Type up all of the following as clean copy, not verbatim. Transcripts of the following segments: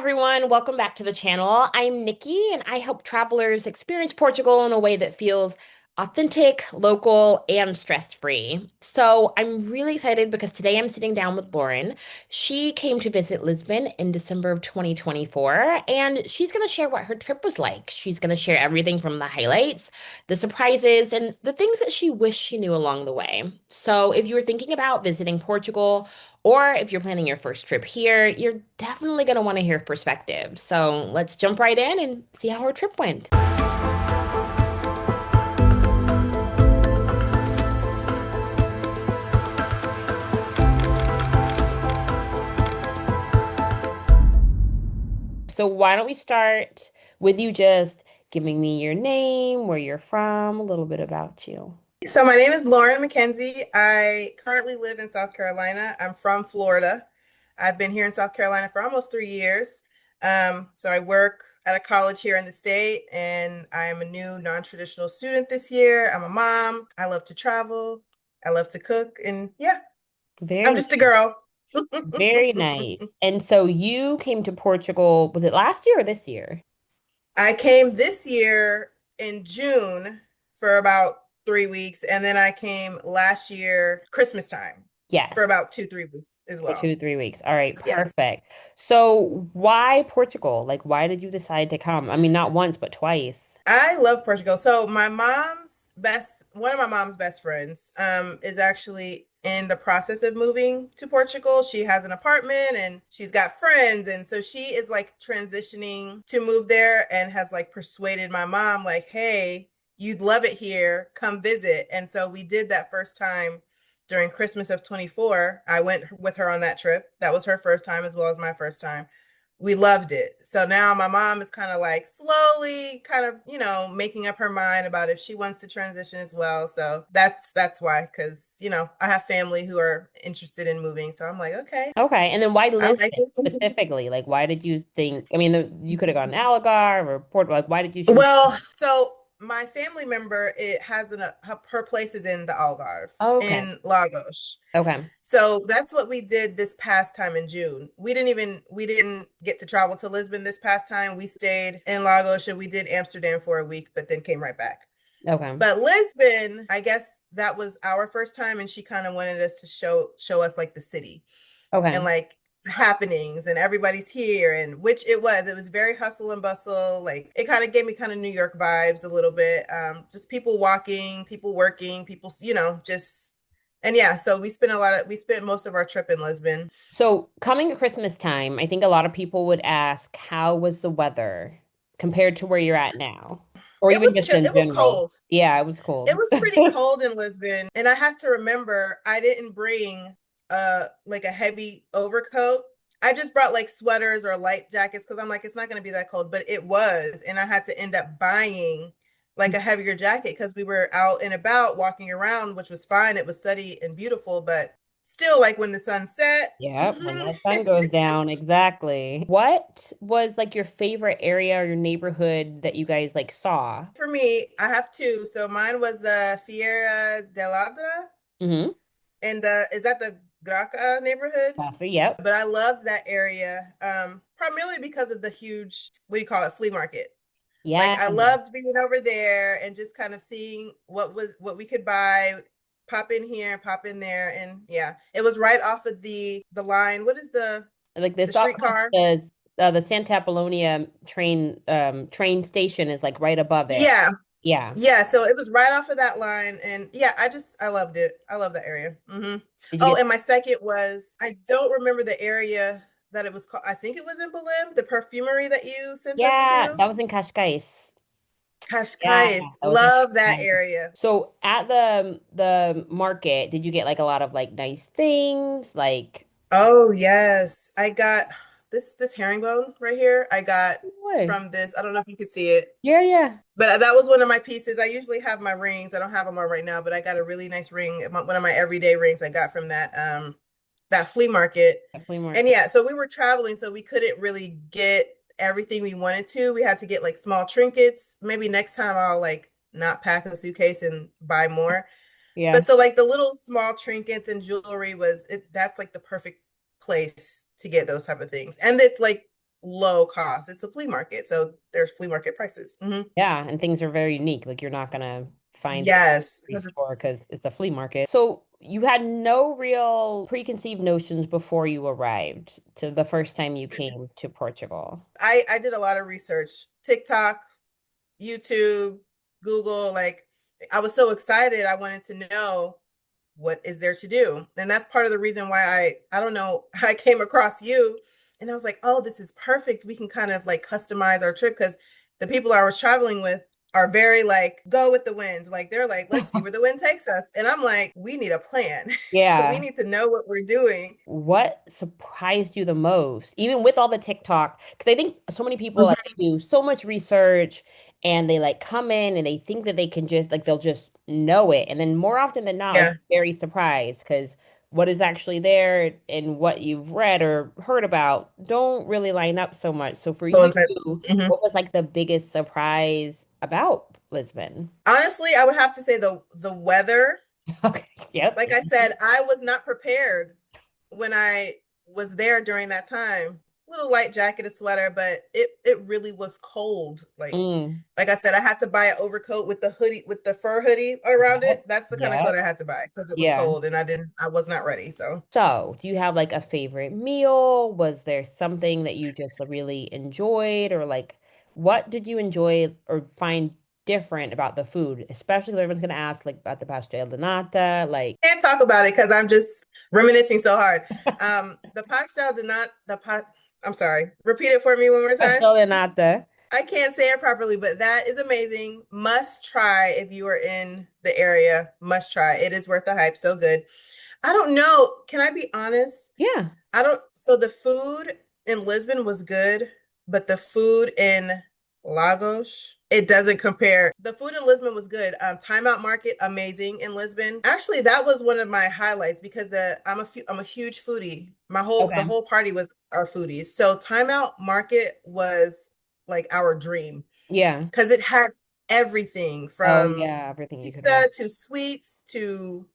everyone. Welcome back to the channel. I'm Nikki, and I help travelers experience Portugal in a way that feels authentic, local, and stress-free. So I'm really excited because today I'm sitting down with Lauren. She came to visit Lisbon in December of 2024, and she's going to share what her trip was like. She's going to share everything from the highlights, the surprises, and the things that she wished she knew along the way. So if you were thinking about visiting Portugal, or if you're planning your first trip here, you're definitely going to want to hear perspective. So let's jump right in and see how our trip went. So why don't we start with you just giving me your name, where you're from, a little bit about you. So my name is Lauren McKenzie. I currently live in South Carolina. I'm from Florida. I've been here in South Carolina for almost 3 years. So I work at a college here in the state, and I'm a new non-traditional student this year. I'm a mom. I love to travel. I love to cook, and yeah, Very I'm nice. just a girl. Very nice. And so you came to Portugal, was it last year or this year? I came this year in June for about 3 weeks, and then I came last year Christmas time for Yes, about 2, 3 weeks as for well. 2, 3 weeks. All right, Yes. perfect. So why Portugal? Like, why did you decide to come? I mean, not once, but twice. I love Portugal. So one of my mom's best friends, is actually in the process of moving to Portugal. She has an apartment and she's got friends. And so she is like transitioning to move there and has like persuaded my mom, like, hey, you'd love it here. Come visit. And so we did that first time during Christmas of 24. I went with her on that trip. That was her first time as well as my first time. We loved it. So now my mom is kind of like slowly kind of, making up her mind about if she wants to transition as well. So that's why, because, I have family who are interested in moving. So I'm like, okay, Okay, and then why I Lisbon like it. specifically? Like, why did you think? I mean, you could have gone to Algarve or Porto. Like, why did you choose? Well, so my family member, it has her place is in the Algarve Oh, okay, in Lagos. okay, So that's what we did this past time in June. We didn't get to travel to Lisbon this past time. We stayed in Lagos and we did Amsterdam for a week, but then came right back. okay, But Lisbon, I guess that was our first time, and she kind of wanted us to show us like the city and okay. like happenings and everybody's here, and which it was very hustle and bustle. Like it kind of gave me kind of New York vibes a little bit. Just people walking, people working, people, just, and yeah, so we spent most of our trip in Lisbon. So coming to Christmas time, I think a lot of people would ask, how was the weather compared to where you're at now, or even just in It was general? cold. Yeah, it was It cold. was pretty cold in Lisbon, and I have to remember I didn't bring like a heavy overcoat. I just brought like sweaters or light jackets because I'm like it's not going to be that cold, but it was, and I had to end up buying like a heavier jacket because we were out and about walking around, which was fine. It was sunny and beautiful, but still, like when the sun set. Yeah, when that sun goes down, exactly. What was like your favorite area or your neighborhood that you guys like saw? For me, I have two. So mine was the Fiera de Ladra, Mm-hmm. and the is that the Graca neighborhood? Casa, yep. But I loved that area, primarily because of the huge, what do you call it, flea market. Yeah. Like I loved being over there and just kind of seeing what we could buy, pop in here, pop in there, and yeah, it was right off of the line. What is Like the this streetcar? the Santa Apollonia train station is like right above it. Yeah, Yeah. yeah. So it was right off of that line, and yeah, I loved it. I love that area. Did you Oh, get and my second was I don't remember the area that it was called. I think it was in Belém, the perfumery that you sent us Yeah, to. that was in Cascais. Yeah, Cascais. that was in Love that Cascais. area. So at the market, did you get like a lot of like nice things? Like Oh yes. I got this herringbone right here. I got what? from this. I don't know if you could see it, Yeah, yeah. but that was one of my pieces. I usually have my rings. I don't have them on right now, but I got a really nice ring. One of my everyday rings I got from that flea market. At flea And market. yeah, so we were traveling, so we couldn't really get everything we wanted to. We had to get like small trinkets. Maybe next time I'll like not pack a suitcase and buy more. Yeah. But so like the little small trinkets and jewelry that's like the perfect place to get those type of things. And it's like low cost. It's a flea market, so there's flea market prices. Yeah, and things are very unique. Like you're not gonna find it Yes. at a store because it's a flea market. So you had no real preconceived notions before you arrived to the first time you came to Portugal. I did a lot of research. TikTok, YouTube, Google, like I was so excited. I wanted to know what is there to do. And that's part of the reason why I don't know, I came across you and I was like, "Oh, this is perfect. We can kind of like customize our trip because the people I was traveling with are very like go with the wind. Like they're like, let's see where the wind takes us." And I'm like, "We need a plan. We Yeah. need to know what we're doing." What surprised you the most, even with all the TikTok? Because I think so many people like Mhm. do so much research and they like come in and they think that they can just like they'll just know it. And then more often than not, like Yeah. very surprised because what is actually there and what you've read or heard about don't really line up so much. So for So you, inside. Mhm. what was like the biggest surprise about Lisbon? Honestly, I would have to say the weather. Okay. Yep. Like I said, I was not prepared when I was there during that time. Little light jacket, a sweater, but it really was cold. Mm. Like I said, I had to buy an overcoat with the hoodie with the fur hoodie around it. Yep. That's the kind of coat Yep. I had to buy because it was Yeah. cold and I was not ready. So So, do you have like a favorite meal? Was there something that you just really enjoyed, or like what did you enjoy or find different about the food? Especially 'cause everyone's gonna ask like about the pastel de nata, like can't talk about it because I'm just reminiscing so hard. The pastel did not the pot. I'm sorry. Repeat it for me one more time. pastel de nata. I can't say it properly, but that is amazing. Must try if you are in the area. Must try. It is worth the hype. So good. I don't know. Can I be honest? Yeah. I don't. So the food in Lisbon was good, but the food in Lagos, it doesn't compare. The food in Lisbon was good. Time Out Market, amazing in Lisbon. Actually, that was one of my highlights because I'm a huge foodie. The Okay. whole party was our foodies. So Time Out Market was like our dream Yeah. because it had everything Oh from yeah, everything you could want. pizza to sweets to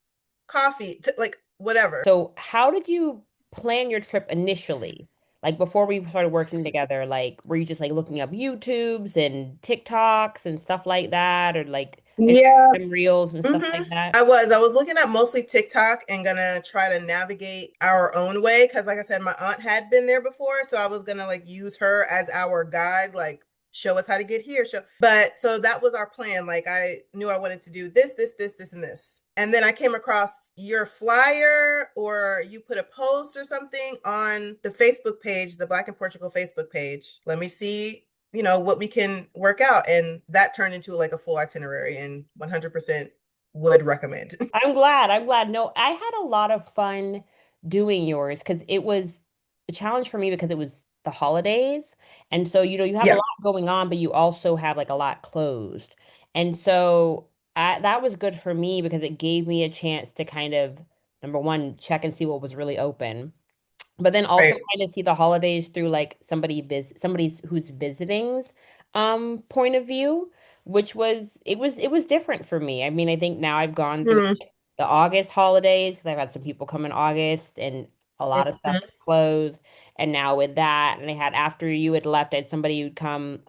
coffee to like whatever. So, how did you plan your trip initially? Like before we started working together, like were you just like looking up YouTubes and TikToks and stuff like that, or like Yeah. Instagram reels and stuff hmm like that? I was looking at mostly TikTok and gonna try to navigate our own way because, like I said, my aunt had been there before, so I was gonna like use her as our guide, like show us how to get here. But so that was our plan. Like I knew I wanted to do this, and this. And then I came across your flyer, or you put a post or something on the Facebook page, the Black in Portugal Facebook page. Let me see, what we can work out, and that turned into like a full itinerary, and 100% would recommend. I'm glad. I'm glad. No, I had a lot of fun doing yours because it was a challenge for me because it was the holidays. And so, you have a Yeah. lot going on, but you also have like a lot closed. And so that was good for me because it gave me a chance to kind of, number one, check and see what was really open. But then also Right. kind of see the holidays through like somebody's who's visiting's point of view, which was different for me. I mean, I think now I've gone through Mm-hmm. the August holidays because I've had some people come in August and a lot of stuff Mm-hmm. was closed. And now with that, and I had after you had left, I had somebody who'd come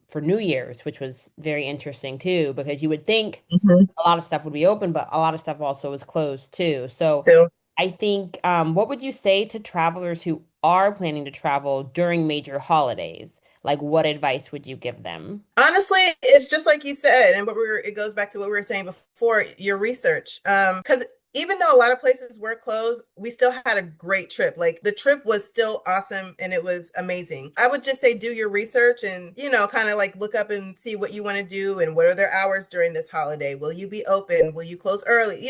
for New Year's, which was very interesting too, because you would think Mm-hmm. a lot of stuff would be open, but a lot of stuff also was closed too. So So I think, what would you say to travelers who are planning to travel during major holidays? Like, what advice would you give them? honestly, it's just like you said, and it goes back to what we were saying before, your research. Because even though a lot of places were closed, we still had a great trip. Like the trip was still awesome and it was amazing. I would just say do your research and, kind of like look up and see what you want to do and what are their hours during this holiday. Will you be open? Will you close early?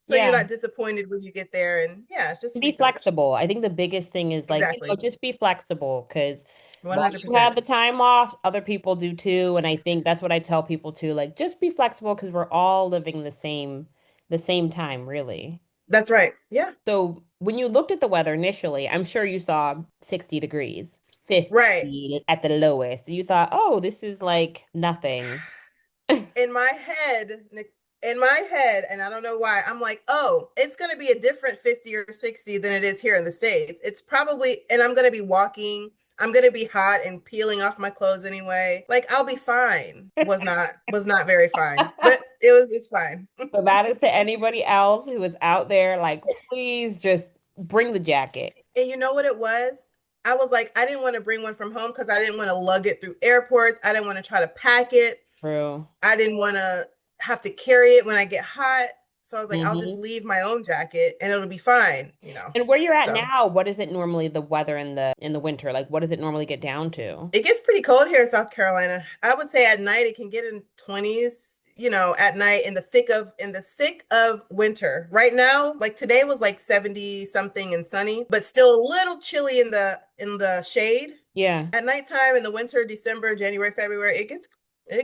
So you're Yeah, not disappointed when you get there. And yeah, it's just be research. flexible. I think the biggest thing is like, Exactly. just be flexible because while you 100%. have the time off, other people do too. And I think that's what I tell people too. Like, just be flexible because we're all living the same time, really. That's right. Yeah. So when you looked at the weather initially, I'm sure you saw 60 degrees, Right. 50 at the lowest. You thought, oh, this is like nothing. in my head, in my head, and I don't know why, I'm like, oh, it's going to be a different 50 or 60 than it is here in the States. It's probably, and I'm going to be walking. I'm gonna be hot and peeling off my clothes anyway. Like I'll be fine. Was not very fine, but it's fine. So that is to anybody else who is out there, like, please just bring the jacket. And you know what it was? I was like, I didn't want to bring one from home because I didn't want to lug it through airports. I didn't want to try to pack it. True. I didn't want to have to carry it when I get hot. So I was like, I'll just Hmm. leave my own jacket and it'll be fine. And where you're at So now, what is it normally the weather in the winter? Like, what does it normally get down to? it gets pretty cold here in South Carolina. I would say at night it can get in 20s, at night in the thick of winter. Right now, like today was like 70 something and sunny, but still a little chilly in the shade. Yeah. At nighttime in the winter, December, January, February, it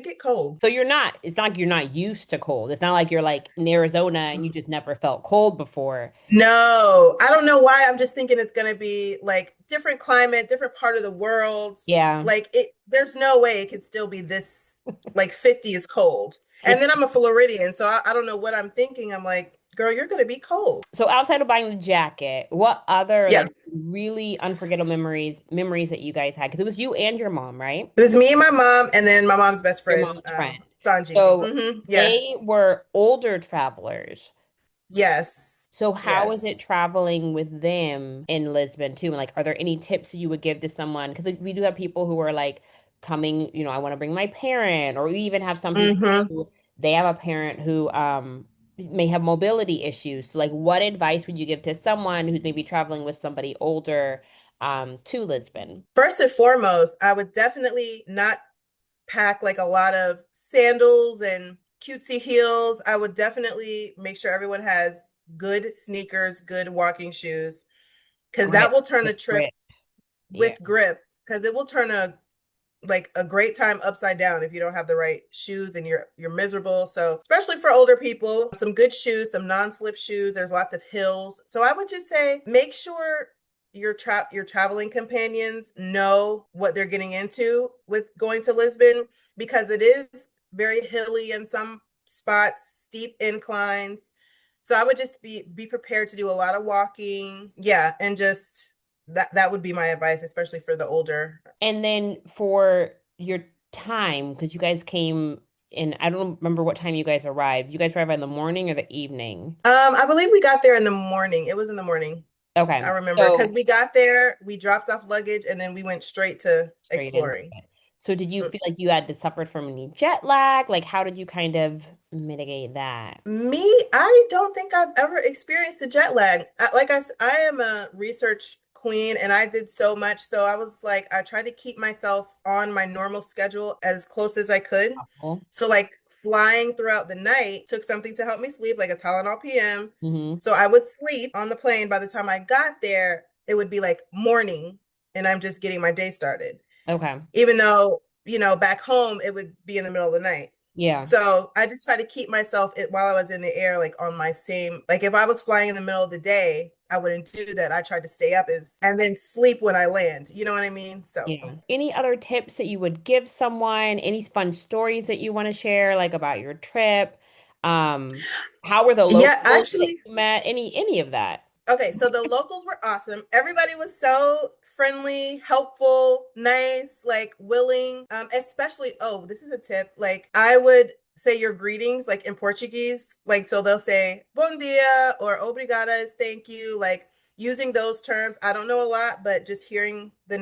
get cold. So it's not like you're not used to cold. It's not like you're like in Arizona and you just never felt cold before. No, I don't know why. I'm just thinking it's gonna be like different climate, different part of the world. Yeah. Like there's no way it could still be this like 50 is cold. And It's then I'm a Floridian, so I don't know what I'm thinking. I'm like, girl, you're gonna be cold. so outside of buying the jacket, what other Yeah, like really unforgettable memories that you guys had? Because it was you and your mom, right? it was me and my mom, and then my mom's best Your friend, mom's friend. Sanji. So Yeah. they were older travelers. Yes. So how is it Yes. traveling with them in Lisbon too? And like, are there any tips you would give to someone? Because we do have people who are like coming, I want to bring my parent, or we even have some people hmm who they have a parent who may have mobility issues. So like, what advice would you give to someone who's maybe traveling with somebody older to Lisbon? First and foremost, I would definitely not pack like a lot of sandals and cutesy heels. I would definitely make sure everyone has good sneakers, good walking shoes, because that Grip, will turn a with trip grip. Yeah. with grip, because it will turn a great time upside down if you don't have the right shoes and you're miserable. So especially for older people, some good shoes, some non-slip shoes. There's lots of hills. So I would just say make sure your traveling companions know what they're getting into with going to Lisbon, because it is very hilly in some spots, steep inclines. So I would just be prepared to do a lot of walking. Yeah, and just that would be my advice, especially for the older. And then for your time, because you guys came in, I don't remember what time you guys arrived. You guys arrived in the morning or the evening? I believe we got there in the morning. It was in the morning. I Okay. remember because So we got there, we dropped off luggage, and then we went straight to straight into exploring. it. So did you Mm. feel like you had to suffer from any jet lag? Like how did you kind of mitigate that? Me, I don't think I've ever experienced the jet lag. I am a research queen and I did so much. So I was like, I tried to keep myself on my normal schedule as close as I could. Oh. So, like, flying throughout the night took something to help me sleep, like a Tylenol PM. Hmm. So I would sleep on the plane. By the time I got there, it would be like morning and I'm just getting my day started. Okay. Even though, back home, it would be in the middle of the night. Yeah. So I just try to keep myself while I was in the air, like on my same, like if I was flying in the middle of the day, I wouldn't do that. I tried to stay up and then sleep when I land. You know what I mean? So Yeah. Any other tips that you would give someone? Any fun stories that you want to share, like about your trip? Um, how were the yeah, locals that actually, you met? Any of that? okay. So the locals were awesome. Everybody was so friendly, helpful, nice, like willing. Especially, oh, this is a tip. Like I would say your greetings like in Portuguese, like so they'll say bom dia or obrigada is thank you, like using those terms. I don't know a lot, but just hearing the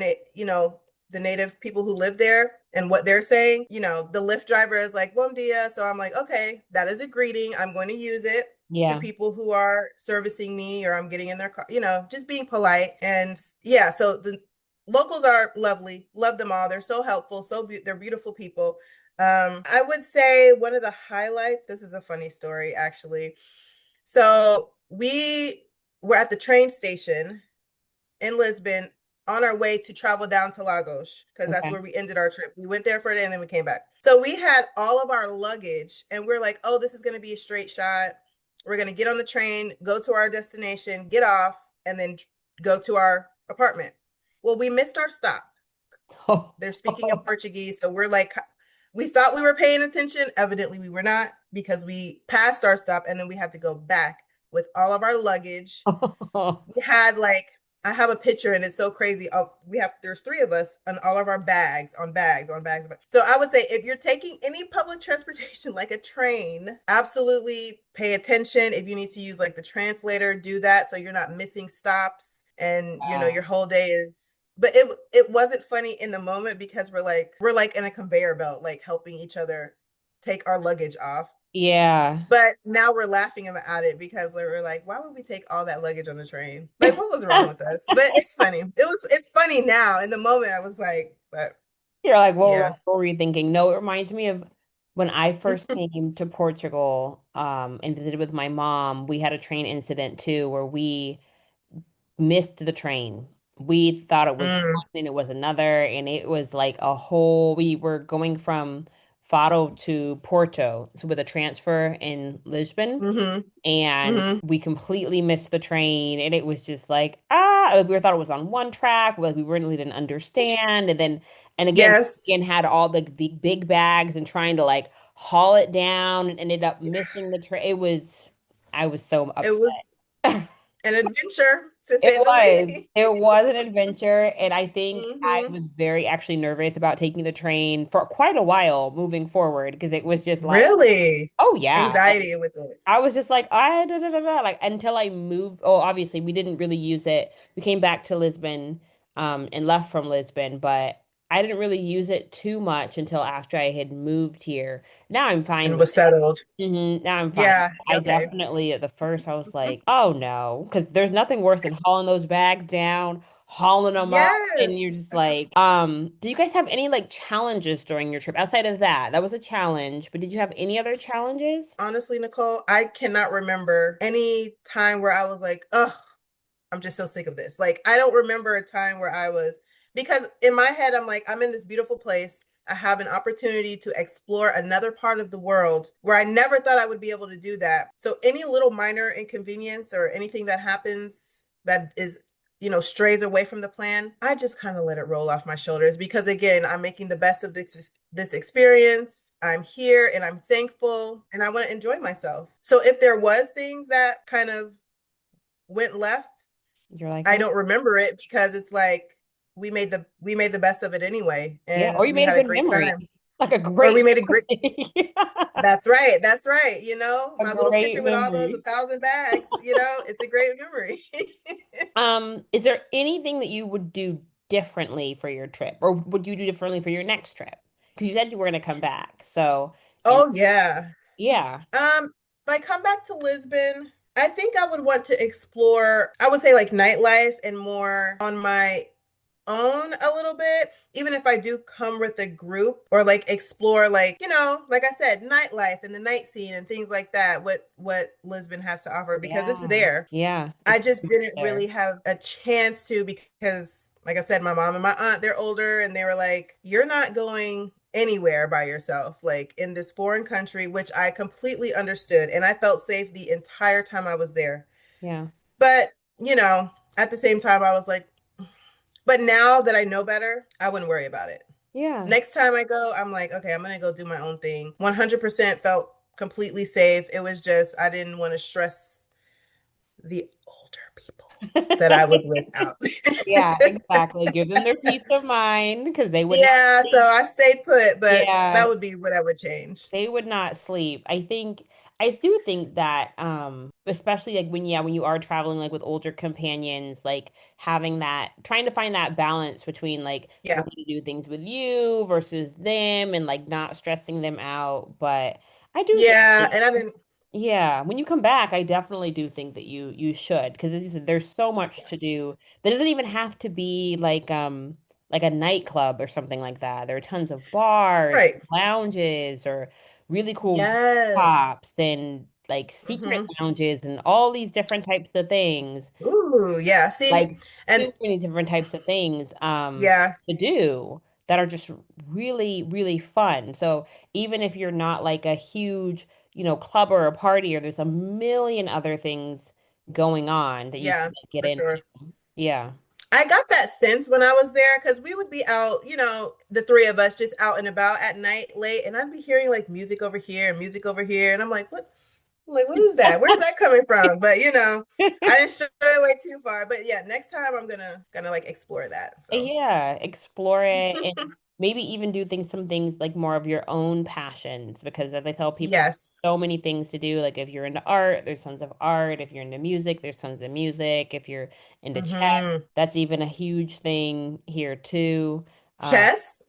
native people who live there and what they're saying, the Lyft driver is like bom dia, so I'm like, okay, that is a greeting. I'm going to use it to Yeah. people who are servicing me or I'm getting in their car, just being polite. And yeah, so the locals are lovely. Love them all. They're so helpful. They're beautiful people. I would say one of the highlights, this is a funny story actually. So we were at the train station in Lisbon on our way to travel down to Lagos because that's Okay. where we ended our trip. We went there for a day and then we came back. So we had all of our luggage and we're like, oh, this is going to be a straight shot. We're going to get on the train, go to our destination, get off, and then go to our apartment. Well, we missed our stop. They're speaking in Portuguese. So we're like, we thought we were paying attention. Evidently, we were not because we passed our stop and then we had to go back with all of our luggage. We had like I have a picture and it's so crazy. Oh, there's three of us and all of our bags on bags on bags. So I would say if you're taking any public transportation like a train, absolutely pay attention. If you need to use like the translator, do that so you're not missing stops and your Wow. whole day is, but it wasn't funny in the moment because we're like in a conveyor belt, like helping each other take our luggage off. Yeah. But now we're laughing about it because we're like, why would we take all that luggage on the train? Like, what was wrong with us? But it's funny. It's funny now. In the moment, I was like, but You're like, yeah. what were you thinking? No, it reminds me of when I first came to Portugal, and visited with my mom. We had a train incident too, where we missed the train. We thought it was Mm, one and it was another, and it was like a whole. We were going from Faro to Porto, so with a transfer in Lisbon, mm-hmm. and Mm-hmm. we completely missed the train, and it was just like like we thought it was on one track, like we really didn't understand, and again Yes. had all the big bags and trying to like haul it down and ended up missing the train. I was so It was upset. an adventure, to It say the was. least. It was an adventure, and I think I Mm-hmm. was very actually nervous about taking the train for quite a while moving forward because it was just like, Really? oh yeah, like Anxiety with it. I was just like, I da, da, da, da, like until I moved. Oh, obviously we didn't really use it. We came back to Lisbon, and left from Lisbon, but I didn't really use it too much until after I had moved here. Now I'm fine And with was settled. now I'm fine. Yeah. I Okay. definitely at the first I was like, oh no, because there's nothing worse than hauling those bags down, hauling them up, and you're Yes. just like, do you guys have any like challenges during your trip outside of that? That was a challenge, but did you have any other challenges? Honestly, Nicole, I cannot remember any time where I was like, "Ugh, I'm just so sick of this." Like, I don't remember a time where I was, because in my head, I'm like, I'm in this beautiful place. I have an opportunity to explore another part of the world where I never thought I would be able to do that. So, any little minor inconvenience or anything that happens that is, strays away from the plan, I just kind of let it roll off my shoulders because, again, I'm making the best of this experience. I'm here and I'm thankful and I want to enjoy myself. So if there was things that kind of went left, You're like, I oh don't remember it because it's like we made the best of it anyway yeah, or and you we made a had a good great memory, time. like a Or we great made a great memory, That's right. That's right. a My little great picture with all those memory. 1,000 bags, it's a great memory. Is there anything that you would do differently for your trip, or would you do differently for your next trip? Because you said you were going to come back. So, and Oh yeah. yeah, If I come back to Lisbon, I think I would want to explore, I would say like nightlife and more on my own a little bit, even if I do come with a group or like explore like, like I said, nightlife and the night scene and things like that, what Lisbon has to offer because it's yeah, there. yeah, I it's just didn't there. really have a chance to because, like I said, my mom and my aunt, they're older and they were like, you're not going anywhere by yourself, like in this foreign country, which I completely understood. And I felt safe the entire time I was there. Yeah, But, at the same time, I was like, but now that I know better, I wouldn't worry about it. yeah. Next time I go, I'm like, okay, I'm going to go do my own thing. 100% felt completely safe. It was just, I didn't want to stress the older people that I was with out. Yeah, exactly. Give them their peace of mind because they would not Yeah, so sleep. I stayed put, but Yeah, that would be what I would change. they would not sleep. I do think that especially like when you are traveling like with older companions, like having that trying to find that balance between like Yeah. wanting to do things with you versus them and like not stressing them out. But I do think Yeah, like, and I didn't. yeah, when you come back, I definitely do think that you should because as you said, there's so much to Yes. do. There doesn't even have to be like a nightclub or something like that. There are tons of bars, Right. lounges, or really cool Yes. shops and like secret Mm-hmm. lounges and all these different types of things. Ooh, yeah. See, Like and too many different types of things yeah, to do that are just really, really fun. So even if you're not like a huge, club or a party or there's a million other things going on that you yeah, can get for into. sure. Yeah. I got that sense when I was there because we would be out, the three of us just out and about at night late, and I'd be hearing like music over here and music over here, and I'm like, what? I'm like, what is that? Where's that coming from? But I didn't stray away too far. But yeah, next time I'm gonna like explore that. So Yeah, explore it and maybe even do some things like more of your own passions because as I tell people, yes. so many things to do. Like if you're into art, there's tons of art. If you're into music, there's tons of music. If you're into chess, Hmm. that's even a huge thing here too. Uh, Chess?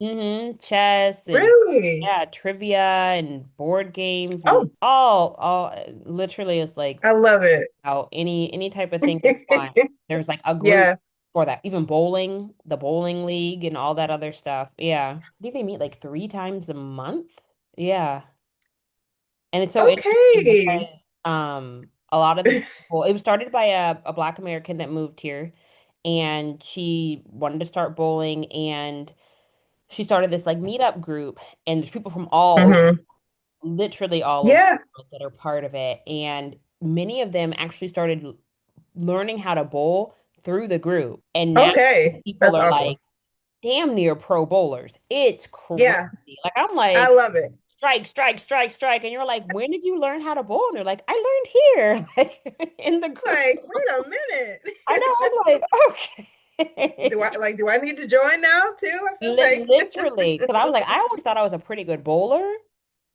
chess and Really? yeah, trivia and board games and Oh, all literally it's like I love it. out any type of thing you want. There's like a group Yeah. for that. Even bowling, the bowling league and all that other stuff. Yeah. I think they meet like 3 times a month. Yeah. And it's so interesting Okay. because a lot of the people it was started by a Black American that moved here and she wanted to start bowling and she started this like meetup group and there's people from all over, Hmm. literally all over Yeah. the world that are part of it. And many of them actually started learning how to bowl through the group. And now Okay. people That's are awesome. like damn near pro bowlers. It's crazy. Yeah. Like I'm I like, love it. strike, strike, strike, strike. And you're like, when did you learn how to bowl? And they're like, I learned here, like in the group. Like, wait a I know, minute. I'm like, okay. Do I need to join now too? I feel like Literally, because I was like, I always thought I was a pretty good bowler,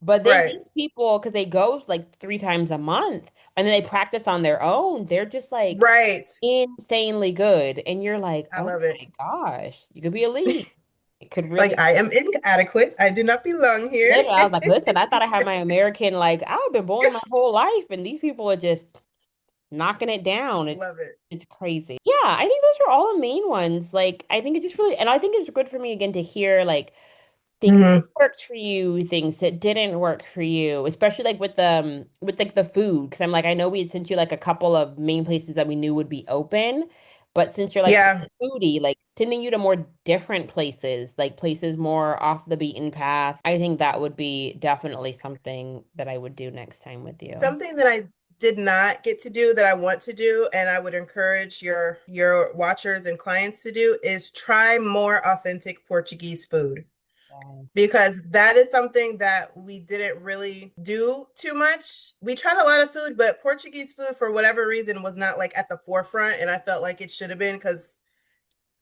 but then right. these people, because they go like 3 times a month and then they practice on their own, they're just like Right. insanely good. And you're like, I oh love it. my gosh, you could be elite. It could Like really, I am inadequate. I do not belong here. literally, I was like, listen, I thought I had my American, like, I've been bowling my whole life, and these people are just knocking it down. Love it. It's crazy. Yeah, I think those are all the main ones. Like, I think it just really, and I think it's good for me again to hear like things that Hmm. worked for you, things that didn't work for you, especially like with like the food. Because I'm like, I know we had sent you like a couple of main places that we knew would be open, but since you're like such Yeah. a foodie, like sending you to more different places, like places more off the beaten path, I think that would be definitely something that I would do next time with you. Something that I did not get to do that I want to do and I would encourage your watchers and clients to do is try more authentic Portuguese food. Yes. Because that is something that we didn't really do too much. We tried a lot of food, but Portuguese food, for whatever reason, was not like at the forefront. And I felt like it should have been because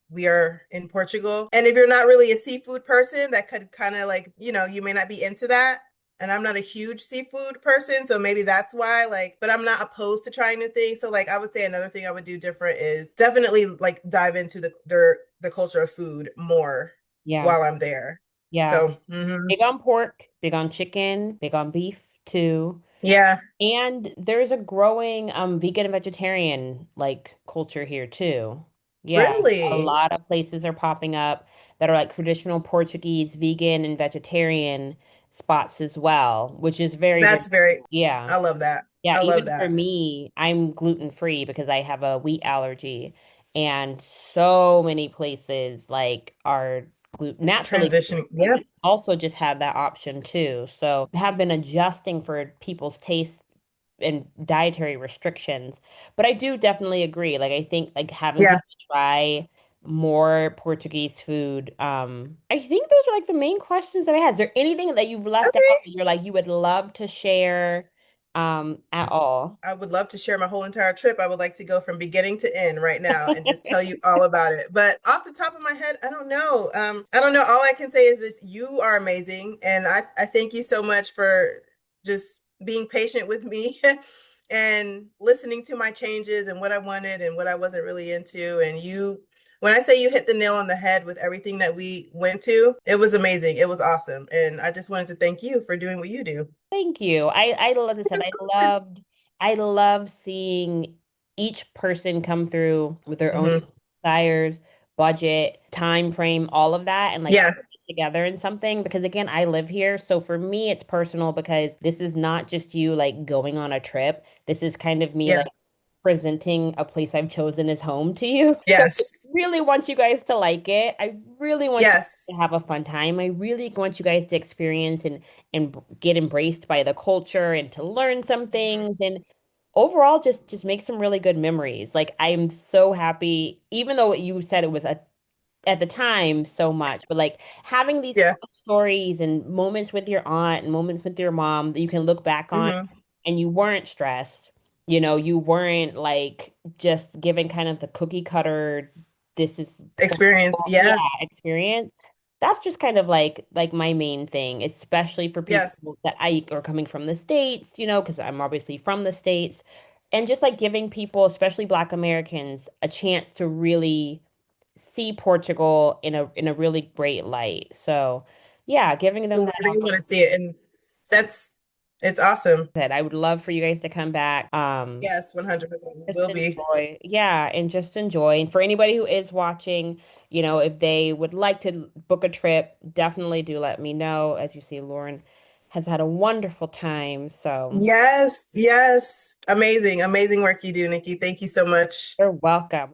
we are in Portugal. And if you're not really a seafood person, that could kind of like, you may not be into that. And I'm not a huge seafood person, so maybe that's why, like, but I'm not opposed to trying new things. So, like, I would say another thing I would do different is definitely like dive into the culture of food more Yeah. while I'm there. Yeah. So, Big on pork, big on chicken, big on beef too. yeah, And there's a growing vegan and vegetarian like culture here too. Yeah, a really, lot of places are popping up that are like traditional Portuguese vegan and vegetarian spots as well, which is very, very that's very, cool. Yeah. I love that. Yeah, I love even for that. me, I'm gluten free because I have a wheat allergy. And so many places like are naturally Transitioning. Yeah, also just have that option too. So have been adjusting for people's taste and dietary restrictions. But I do definitely agree. Like I think like having yeah. people try more Portuguese food. I think those are like the main questions that I had. Is there anything that you've left out that Okay. you're like you would love to share at all? I would love to share my whole entire trip. I would like to go from beginning to end right now and just tell you all about it. But off the top of my head, I don't know. I don't know. All I can say is this: you are amazing, and I thank you so much for just being patient with me and listening to my changes and what I wanted and what I wasn't really into. And when I say you hit the nail on the head with everything that we went to, it was amazing. It was awesome, and I just wanted to thank you for doing what you do. Thank you. I love this and I love seeing each person come through with their own Hmm. desires, budget, time frame, all of that and like Yeah, put it together in something because again, I live here. So for me it's personal because this is not just you like going on a trip. This is kind of me yeah, like presenting a place I've chosen as home to you. So I yes. really want you guys to like it. I really want you to Yes. have a fun time. I really want you guys to experience and get embraced by the culture and to learn some Hmm. things and overall just make some really good memories. Like I'm so happy, even though you said it was at the time so much, but like having these Yeah. fun stories and moments with your aunt and moments with your mom that you can look back on Hmm. and you weren't stressed. You weren't like just given kind of the cookie cutter, this is Experience. Portugal, yeah, Yeah. experience. That's just kind of like my main thing, especially for Yes. people that I are coming from the States, because I'm obviously from the States. And just like giving people, especially Black Americans, a chance to really see Portugal in a really great light. So yeah, giving them Where that they want to see it. And that's, it's awesome. opportunity. I would love for you guys to come back. Yes, 100%. We Just will be. enjoy. Yeah, and just enjoy. And for anybody who is watching, if they would like to book a trip, definitely do let me know. As you see, Lauren has had a wonderful time. So Yes, yes. Amazing, amazing work you do, Nikki. Thank you so much. you're welcome.